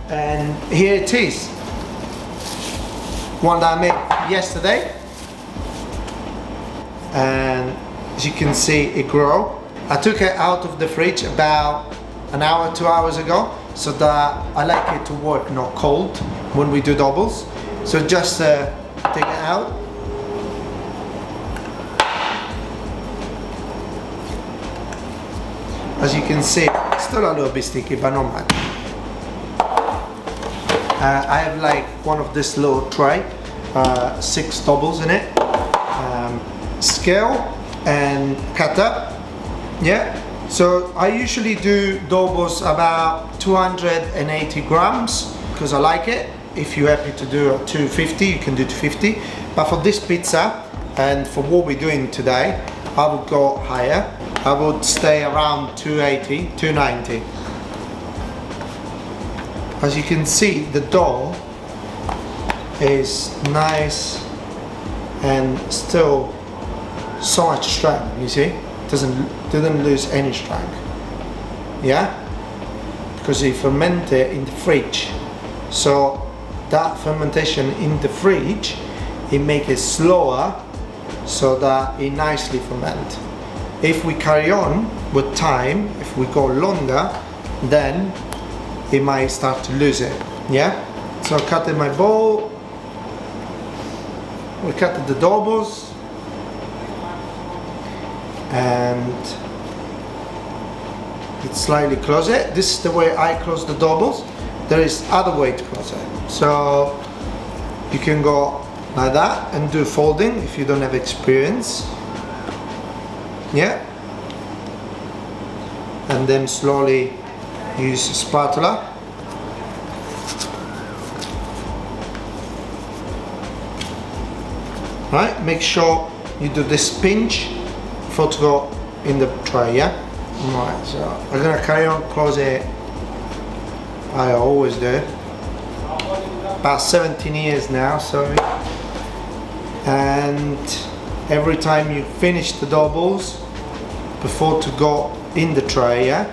And here it is. One that I made yesterday. And as you can see, it grew. I took it out of the fridge about an hour, 2 hours ago, so that I like it to work not cold when we do doubles. So just take it out. As you can see, it's still a little bit sticky, but not much. I have like one of this little tray, 6 doubles in it, scale and cut up. Yeah, so I usually do doubles about 280 grams because I like it. If you're happy to do 250, you can do 250. But for this pizza and for what we're doing today, I would go higher. I would stay around 280, 290. As you can see, the dough is nice and still so much strength, you see? Didn't lose any strength. Yeah? Because you ferment it in the fridge. So that fermentation in the fridge, it makes it slower so that it nicely ferment. If we carry on with time, if we go longer, then it might start to lose it. Yeah? So I cut in my bowl. We cut the doubles. And it slightly close it. This is the way I close the doubles. There is other way to close it. So you can go like that and do folding if you don't have experience. Yeah. And then slowly use a spatula. Right, make sure you do this pinch before to go in the tray, yeah? Right, so I'm gonna carry on close it. I always do. About 17 years now, sorry. And every time you finish the doubles, before to go in the tray, yeah?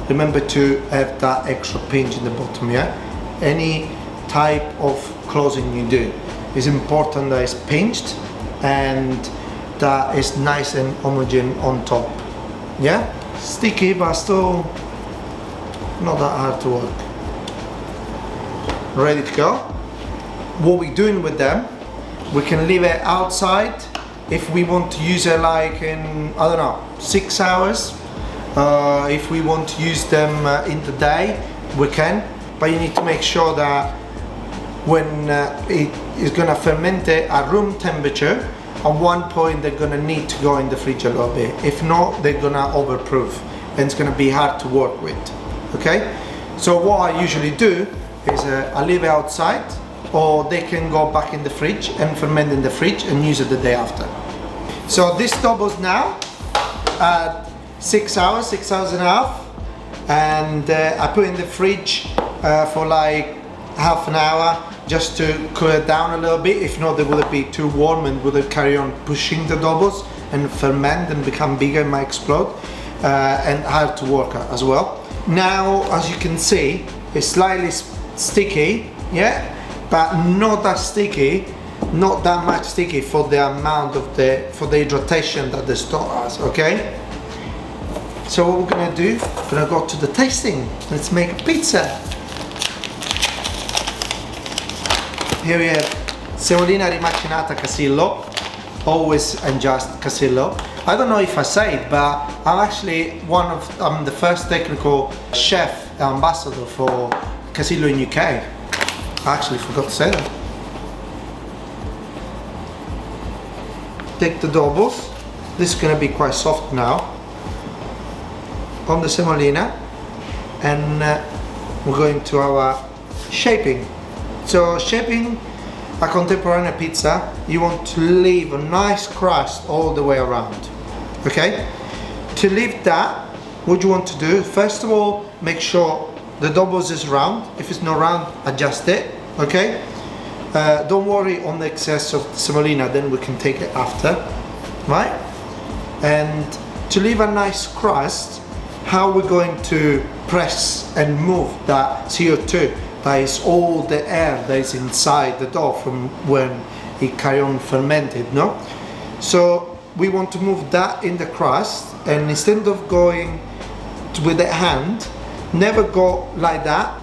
Remember to have that extra pinch in the bottom, yeah? Any type of closing you do, it's important that it's pinched and that is nice and homogeneous on top. Yeah? Sticky, but still not that hard to work. Ready to go? What we're doing with them, we can leave it outside if we want to use it like in, I don't know, 6 hours. If we want to use them in the day, we can, but you need to make sure that when it is gonna ferment it at room temperature, at one point they're gonna need to go in the fridge a little bit. If not, they're gonna overproof and it's gonna be hard to work with. Okay? So what I usually do is I leave it outside, or they can go back in the fridge and ferment in the fridge and use it the day after. So this doubles now at 6 hours, 6 hours and a half, and I put in the fridge for like half an hour just to cool it down a little bit. If not, they would be too warm and would carry on pushing the doubles and ferment and become bigger and might explode, and hard to work as well. Now, as you can see, it's slightly sticky, yeah, but not that sticky, not that much sticky for the amount of for the hydration that the store has. Okay. So what we're gonna do? We're gonna go to the tasting. Let's make a pizza. Here we have semolina rimacinata Casillo, always and just Casillo. I don't know if I say it, but I'm actually I'm the first technical chef ambassador for Casillo in UK. I actually forgot to say that. Take the doubles. This is gonna be quite soft now. On the semolina, and we're going to our shaping. So shaping a Contemporanea pizza, you want to leave a nice crust all the way around. Okay? To leave that, what you want to do, first of all, make sure the doubles is round. If it's not round, adjust it. Okay? Don't worry on the excess of the semolina, then we can take it after. Right? And to leave a nice crust, how we're going to press and move that CO2 that is all the air that is inside the dough from when it carry on fermented, no? So we want to move that in the crust, and instead of going with the hand, never go like that,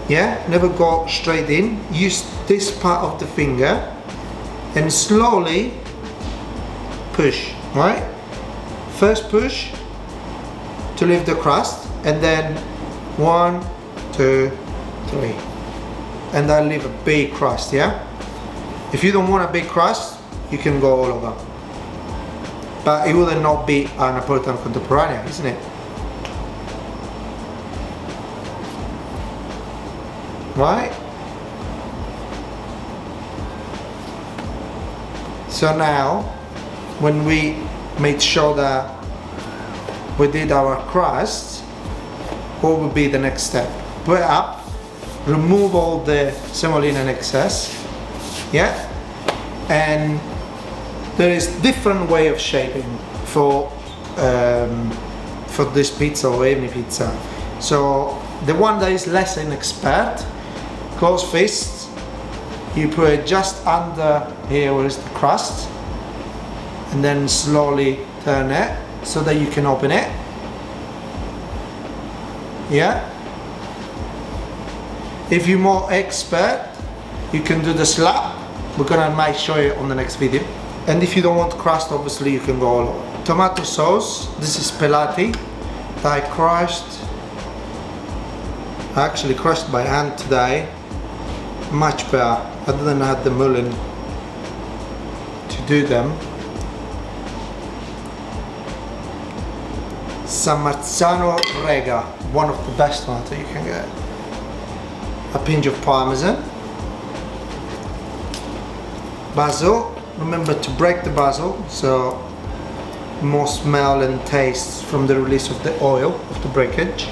yeah? Never go straight in. Use this part of the finger and slowly push, right? First push to leave the crust, and then 1, 2, 3, and I'll leave a big crust, yeah? If you don't want a big crust, you can go all over, but it would not be a Neapolitan Contemporanea, isn't it? Right? So now, when we made sure that we did our crust, what would be the next step? Put it up, remove all the semolina in excess, yeah? And there is different way of shaping for this pizza or any pizza. So the one that is less an expert, close fists, you put it just under here where is the crust, and then slowly turn it so that you can open it, yeah? If you're more expert, you can do the slap. We're gonna might show you on the next video. And if you don't want crust, obviously you can go all over. Tomato sauce, this is pelati that I crushed. I actually crushed by hand today. Much better. I didn't have the mullen to do them. Some Marzano Rega, one of the best ones that you can get. A pinch of Parmesan. Basil, remember to break the basil, so more smell and taste from the release of the oil of the breakage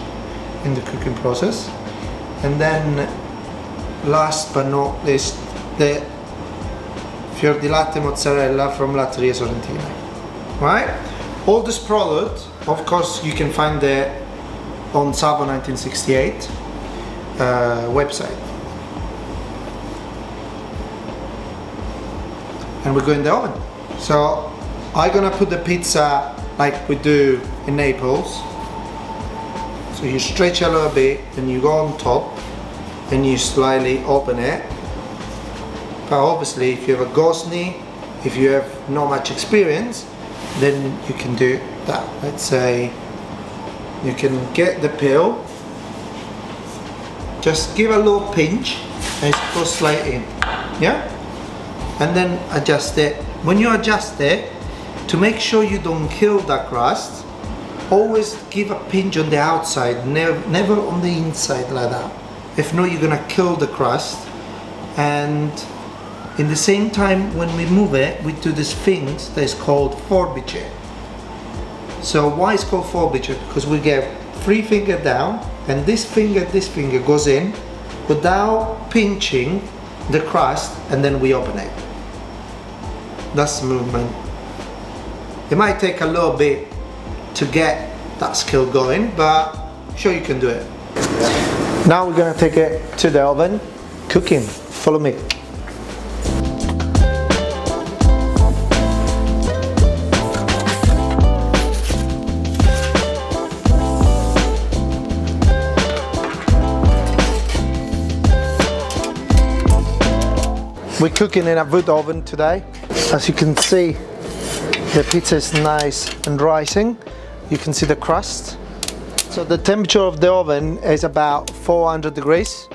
in the cooking process. And then last but not least, the Fior di Latte Mozzarella from Latteria Sorrentina. Right? All this product, of course, you can find it on Savo 1968 website. And we go in the oven. So I'm gonna put the pizza like we do in Naples. So you stretch a little bit and you go on top and you slightly open it. But obviously if you have a gosney, if you have not much experience, then you can do that. Let's say you can get the pill, just give a little pinch and it goes slightly in, yeah? And then adjust it. When you adjust it, to make sure you don't kill that crust, always give a pinch on the outside, never on the inside like that. If not, you're gonna kill the crust. And in the same time, when we move it, we do this thing that is called forbice. So why it's called forbice? Because we get 3 fingers down, and this finger goes in without pinching the crust, and then we open it. That's the movement. It might take a little bit to get that skill going, but I'm sure you can do it. Now we're gonna take it to the oven, cooking. Follow me. We're cooking in a wood oven today. As you can see, the pizza is nice and rising. You can see the crust. So the temperature of the oven is about 400 degrees,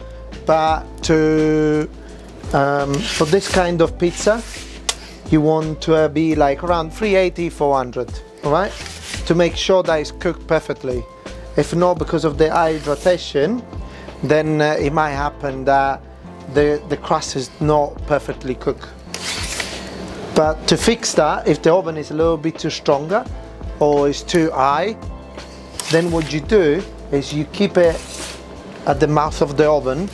but for this kind of pizza, you want to be like around 380, 400, all right? To make sure that it's cooked perfectly. If not, because of the hydration, then it might happen that the crust is not perfectly cooked. But to fix that, if the oven is a little bit too stronger or is too high, then what you do is you keep it at the mouth of the oven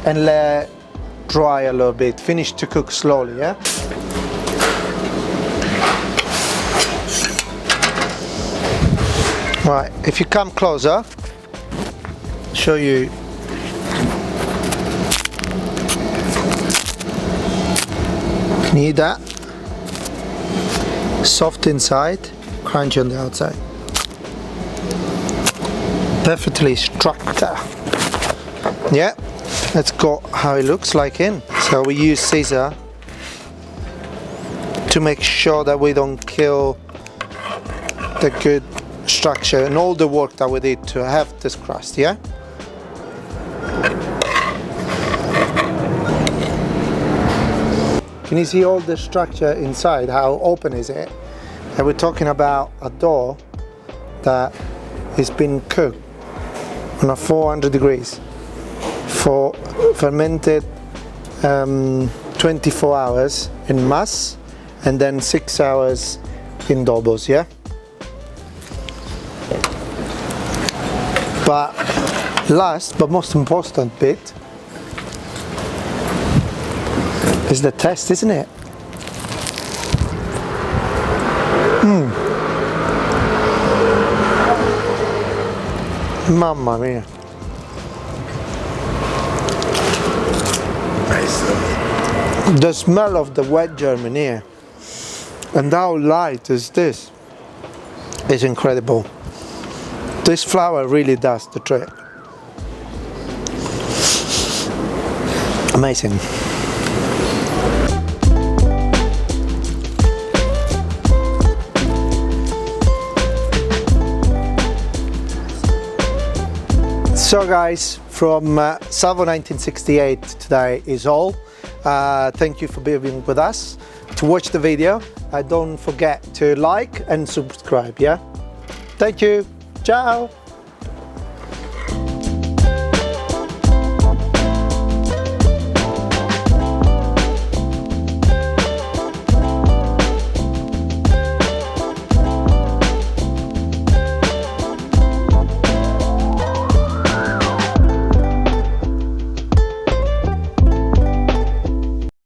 and let it dry a little bit, finish to cook slowly, yeah? Right, if you come closer, show you Need that. Soft inside, crunchy on the outside. Perfectly structured. Yeah, let's go how it looks like in. So we use scissor to make sure that we don't kill the good structure and all the work that we did to have this crust, yeah? Can you see all the structure inside? How open is it? And we're talking about a dough that has been cooked on a 400 degrees for fermented 24 hours in mass and then 6 hours in doughs, yeah? But last but most important bit is the test, isn't it? Mamma mia. The smell of the wet German here and how light is this is incredible. This flour really does the trick. Amazing. So guys, from Salvo 1968 today is all. Thank you for being with us. To watch the video, don't forget to like and subscribe, yeah? Thank you. Ciao.